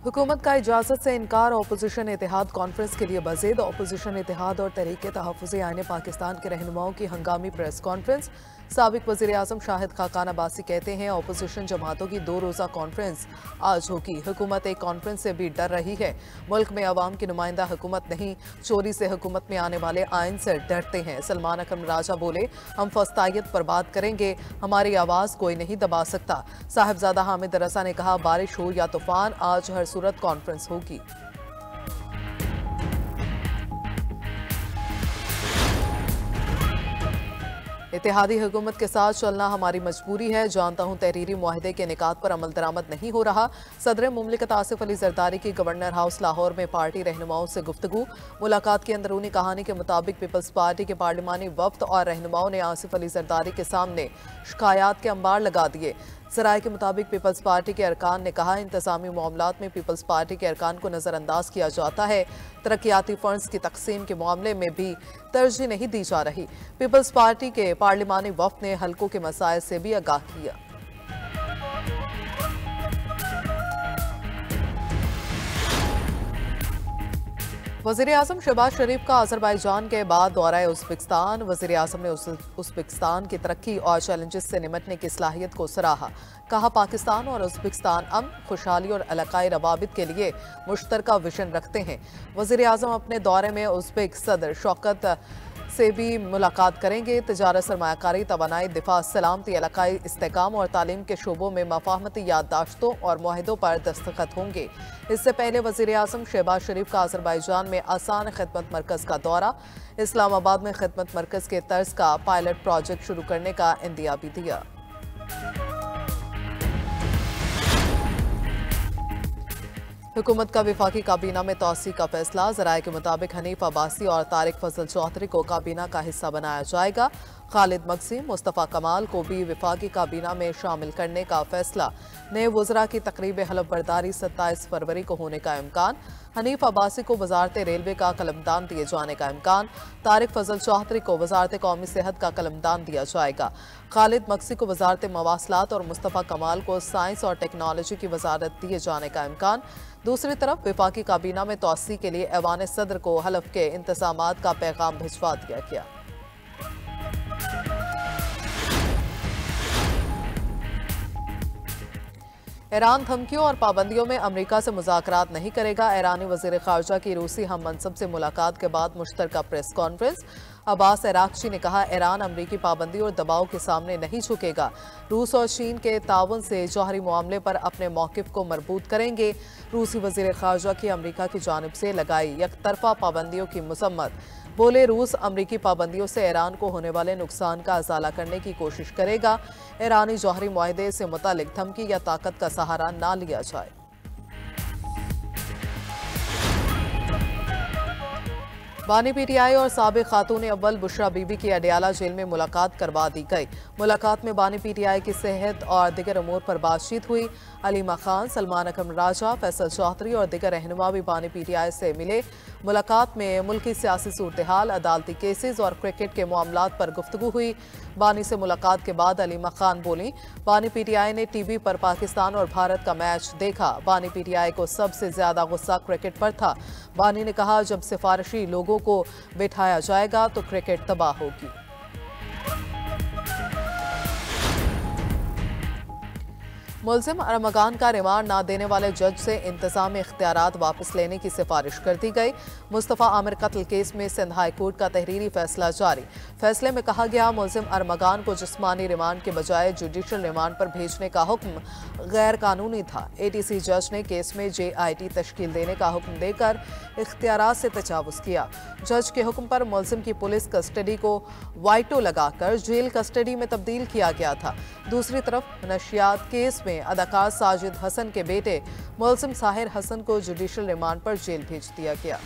हुकूमत का इजाजत से इनकार, अपोजिशन इत्तेहाद कॉन्फ्रेंस के लिए बजीद। अपोजिशन इत्तेहाद और तहरीक तहफ़्फ़ुज़ आईन पाकिस्तान के रहनुमाओं की हंगामी प्रेस कॉन्फ्रेंस। साबिक वज़ीर आज़म शाहिद खाकान अब्बासी कहते हैं अपोजिशन जमातों की 2 रोज़ा कॉन्फ्रेंस आज होगी। हुकूमत एक कॉन्फ्रेंस से भी डर रही है। मुल्क में अवाम की नुमाइंदा हुकूमत नहीं, चोरी से हुकूमत में आने वाले आइन से डरते हैं। सलमान अकरम राजा बोले, हम फस्तायत पर बात करेंगे, हमारी आवाज़ कोई नहीं दबा सकता। साहिबजादा हामिद रसा ने कहा, बारिश हो या तूफान, आज हर सूरत कॉन्फ्रेंस होगी। इत्तेहादी हुकूमत के साथ चलना हमारी मजबूरी है। जानता हूँ तहरीरी मुआहदे के निकात पर अमल दरामद नहीं हो रहा। सदर मुमलिकत आसिफ अली जरदारी की गवर्नर हाउस लाहौर में पार्टी रहनुमाओं से गुफ्तगू। मुलाकात की अंदरूनी कहानी के मुताबिक पीपल्स पार्टी के पार्लिमानी वफ्द और रहनुमाओं ने आसिफ अली जरदारी के सामने शिकायत के अंबार लगा दिए। ज़राए के मुताबिक पीपल्स पार्टी के अरकान ने कहा, इंतज़ामी मामलात में पीपल्स पार्टी के अरकान को नज़रअंदाज किया जाता है। तरक्याती फंड्स की तकसीम के मामले में भी तरजीह नहीं दी जा रही। पीपल्स पार्टी के पार्लिमानी वफ्द ने हल्कों के मसाइल से भी आगाह किया। वज़ीर आज़म शहबाज शरीफ का अज़रबैजान के बाद दौरा उज़्बेकिस्तान। वज़ीर आज़म ने उज़्बेकिस्तान की तरक्की और चैलेंजेस से निपटने की सलाहियत को सराहा। कहा, पाकिस्तान और उज़्बेकिस्तान अमन, खुशहाली और इलाकाई रवाबित के लिए मुश्तरका विजन रखते हैं। वज़ीर आज़म अपने दौरे में उज़्बेक सदर शौकत से भी मुलाकात करेंगे। तिजारत, सरमायाकारी, तवानाई, दिफा, सलामती, इलाकाई इस्तेहकाम और तालीम के शोबों में मफाहमती याददाश्तों और मुआहदों पर दस्तखत होंगे। इससे पहले वज़ीर आज़म शहबाज शरीफ का अज़रबैजान में आसान खिदमत मरकज़ का दौरा। इस्लामाबाद में खिदमत मरकज़ के तर्ज का पायलट प्रोजेक्ट शुरू करने का इंदिया भी दिया। हुकूमत का वफाकी काबीना में तोसी का फैसला। ज़राए के मुताबिक हनीफ अब्बासी और तारिक फजल चौधरी को काबीना का हिस्सा बनाया जाएगा। खालिद मगसी, मुस्तफ़ा कमाल को भी वफाकी काबीना में शामिल करने का फैसला। नए वज़रा की तकरीब हलफ बर्दारी 27 फरवरी को होने का इम्कान। हनीफ अब्बासी को वजारत रेलवे का कलमदान दिए जाने का इम्कान। तारिक फजल चौधरी को वजारत कौमी सेहत का कलमदान दिया जाएगा। खालिद मगसी को वजारत मवासलात और मुस्तफ़ा कमाल को साइंस और टेक्नोलॉजी की वजारत दिए जाने का इम्कान। दूसरी तरफ वफाकी काबीना में तोसी के लिए ऐवान सदर को हलफ के इंतजामात का पैगाम भिजवा दिया गया। ईरान धमकियों और पाबंदियों में अमेरिका से मुज़ाकरात नहीं करेगा। ईरानी वज़ीर ख़ारजा की रूसी हम मनसब से मुलाकात के बाद मुश्तरका प्रेस कॉन्फ्रेंस। अब्बास इराक़ची ने कहा, ईरान अमरीकी पाबंदी और दबाव के सामने नहीं झुकेगा। रूस और चीन के ताउन से जौहरी मामले पर अपने मौक़िफ़ को मरबूत करेंगे। रूसी वज़ीर ख़ारजा की अमरीका की जानिब से लगाई यकतरफा पाबंदियों की मज़म्मत। बोले, रूस अमरीकी पाबंदियों से ईरान को होने वाले नुकसान का अज़ाला करने की कोशिश करेगा। ईरानी जौहरी मुआहदे से मुतालिक धमकी या ताकत का सहारा ना लिया जाए। बानी पीटीआई और साबिक खातून अव्वल बुशरा बीबी की अडियाला जेल में मुलाकात करवा दी गई। मुलाकात में बानी पीटीआई की सेहत और दिगर अमूर पर बातचीत हुई। अलीमा खान, सलमान अकरम राजा, फैसल चौधरी और दिगर रहनुमा भी बानी पीटीआई से मिले। मुलाकात में मुल्की सियासी सूरत-ए-हाल, अदालती केसेस और क्रिकेट के मामलात पर गुफ्तगू हुई। बानी से मुलाकात के बाद अलीमा खान बोली, बानी पीटीआई ने टीवी पर पाकिस्तान और भारत का मैच देखा। बानी पीटीआई को सबसे ज्यादा गुस्सा क्रिकेट पर था। बानी ने कहा, जब सिफारिशी लोगों को बिठाया जाएगा तो क्रिकेट तबाह होगी। मुल्जिम अरमगान का रिमांड ना देने वाले जज से इंतजामी इख्तियारात वापस लेने की सिफारिश कर दी गई। मुस्तफ़ा आमिर कत्ल केस में सिंध हाई कोर्ट का तहरीरी फैसला जारी। फैसले में कहा गया, मुल्जिम अरमगान को जिस्मानी रिमांड के बजाय जुडिशल रिमांड पर भेजने का हुक्म गैर कानूनी था। एटीसी जज ने केस में JIT तश्कील देने का हुक्म देकर इख्तियारात से तजावुज़ किया। जज के हुक्म पर मुल्जिम की पुलिस कस्टडी को वाइटो लगाकर जेल कस्टडी में तब्दील किया गया था। दूसरी तरफ नशियात केस में अदाकार साजिद हसन के बेटे मुल्जिम साहिर हसन को जुडिशल रिमांड पर जेल भेज दिया गया।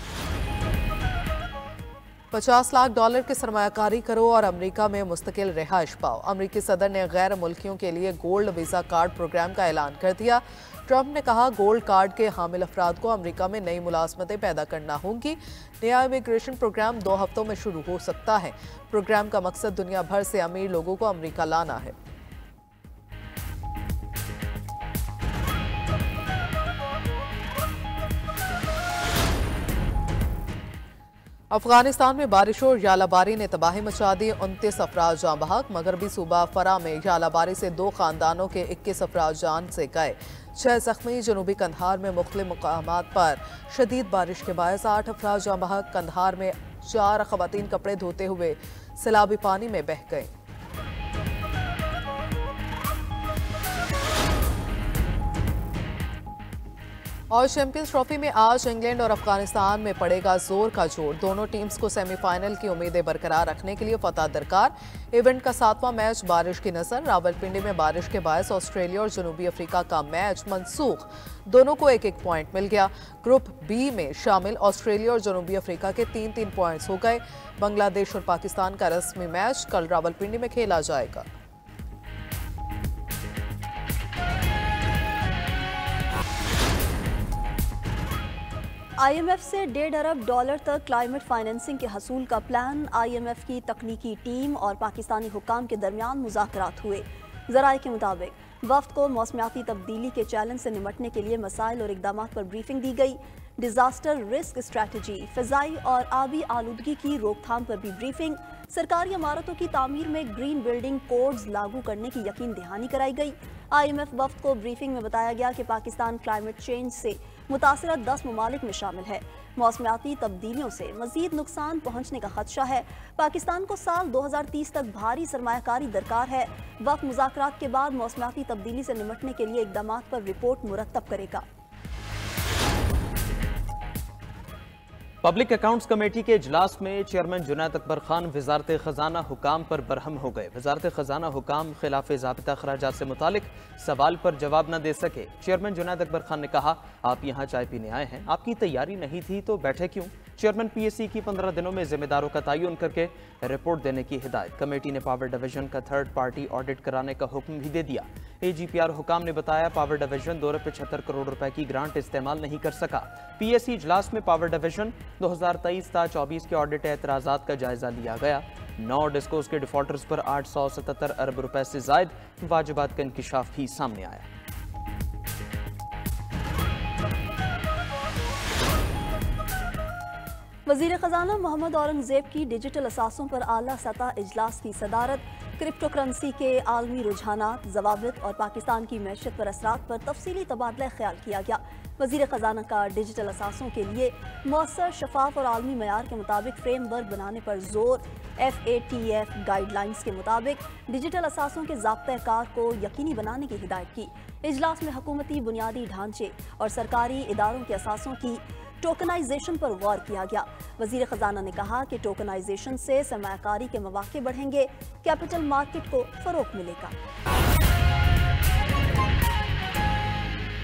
$50 लाख की सरमायाकारी करो और अमेरिका में मुस्तकिल रिहाइश पाओ। अमेरिकी सदर ने गैर मुल्कियों के लिए गोल्ड वीज़ा कार्ड प्रोग्राम का ऐलान कर दिया। ट्रंप ने कहा, गोल्ड कार्ड के हामिल अफराद को अमेरिका में नई मुलाजमतें पैदा करना होंगी। नया इमिग्रेशन प्रोग्राम 2 हफ्तों में शुरू हो सकता है। प्रोग्राम का मकसद दुनिया भर से अमीर लोगों को अमेरिका लाना है। अफगानिस्तान में बारिश और यालाबारी ने तबाही मचा दी। 29 अफराद जान बहक। मगरबी सूबा फरा में यालाबारी से 2 खानदानों के 21 अफराद जान से गए, 6 जख्मी। जनूबी कंधार में मुख्तलिफ मुकामात पर शदीद बारिश के बायस 8 अफराद जान बहक। कंधार में 4 खवातीन कपड़े धोते हुए सैलाबी पानी में बह गए। और चैंपियंस ट्रॉफी में आज इंग्लैंड और अफगानिस्तान में पड़ेगा जोर का जोर। दोनों टीम्स को सेमीफाइनल की उम्मीदें बरकरार रखने के लिए फतह दरकार। इवेंट का 7वां मैच बारिश की नजर। रावलपिंडी में बारिश के बायस ऑस्ट्रेलिया और जनूबी अफ्रीका का मैच मनसूख। दोनों को 1-1 पॉइंट मिल गया। ग्रुप बी में शामिल ऑस्ट्रेलिया और जनूबी अफ्रीका के 3-3 पॉइंट्स हो गए। बांग्लादेश और पाकिस्तान का रस्मी मैच कल रावलपिंडी में खेला जाएगा। IMF से $1.5 अरब तक क्लाइमेट फाइनेंसिंग के हसूल का प्लान। IMF की तकनीकी टीम और पाकिस्तानी हुक्काम के दरमियान मुज़ाकरात हुए। ज़राए के मुताबिक वफ्द को मौसमियाती तब्दीली के चैलेंज से निमटने के लिए मसाइल और इकदाम पर ब्रीफिंग दी गई। डिजास्टर रिस्क स्ट्रैटेजी, फ़िज़ाई और आबी आलूदगी की रोकथाम पर भी ब्रीफिंग। सरकारी इमारतों की तामीर में ग्रीन बिल्डिंग कोड्स लागू करने की यकीन दहानी कराई गई। IMF वफ्द को ब्रीफिंग में बताया गया कि पाकिस्तान क्लाइमेट चेंज से मुतासरा 10 ममालिक में शामिल है। मौसमियाती तब्दीलियों से मजीद नुकसान पहुंचने का खदशा है। पाकिस्तान को साल 2030 तक भारी सरमायाकारी दरकार है। वक्त मुज़ाकरात के बाद मौसमियाती तब्दीली से निमटने के लिए इकदाम पर रिपोर्ट मुरतब करेगा। पब्लिक अकाउंट्स कमेटी के इजलास में चेयरमैन जुनैद अकबर खान वजारत खजाना हुकाम पर बरहम हो गए। वजारत खजाना हुकाम खिलाफ ज़ाबिता अखराजात से मुतालिक सवाल पर जवाब न दे सके। चेयरमैन जुनैद अकबर खान ने कहा, आप यहाँ चाय पीने आए हैं, आपकी तैयारी नहीं थी तो बैठे क्यों। चेयरमैन PSC की 15 दिनों में जिम्मेदारों का तयन करके रिपोर्ट देने की हिदायत। कमेटी ने पावर डिवीजन का 3rd पार्टी ऑडिट कराने का हुक्म भी दे दिया। AGPR हुकाम ने बताया, पावर डिवीजन 275 करोड़ रुपए की ग्रांट इस्तेमाल नहीं कर सका। PSC इजलास में पावर डिवीजन 2023-24 के ऑडिट एतराज़ात का जायजा लिया गया। 9 डिस्कोस के डिफॉल्टर्स पर 877 अरब रुपए से जायद वाजिबात का इंकिशाफ भी सामने आया। वज़ीर ख़जाना मोहम्मद औरंगज़ेब की डिजिटल असासों पर आला सतह इजलास की सदारत। क्रिप्टो करेंसी के आलमी रुझानात, ज़वाबित और पाकिस्तान की मैशत पर असरात पर तफसीली तबादला ख्याल किया गया। वज़ीर ख़जाना का डिजिटल असासों के लिए मौसर, शफाफ और आलमी मयार के मुताबिक फ्रेमवर्क बनाने पर जोर। FATF गाइडलाइंस के मुताबिक डिजिटल असासों के ज़ाब्ते कार को यकीनी बनाने की हिदायत की। इजलास में हुकूमती बुनियादी ढांचे और सरकारी इदारों के असासों की टोकनाइजेशन पर गौर किया गया। वज़ीर ख़जाना ने कहा कि टोकनाइजेशन से सरमायाकारी के मौके बढ़ेंगे, कैपिटल मार्केट को फ़रोग़ मिलेगा।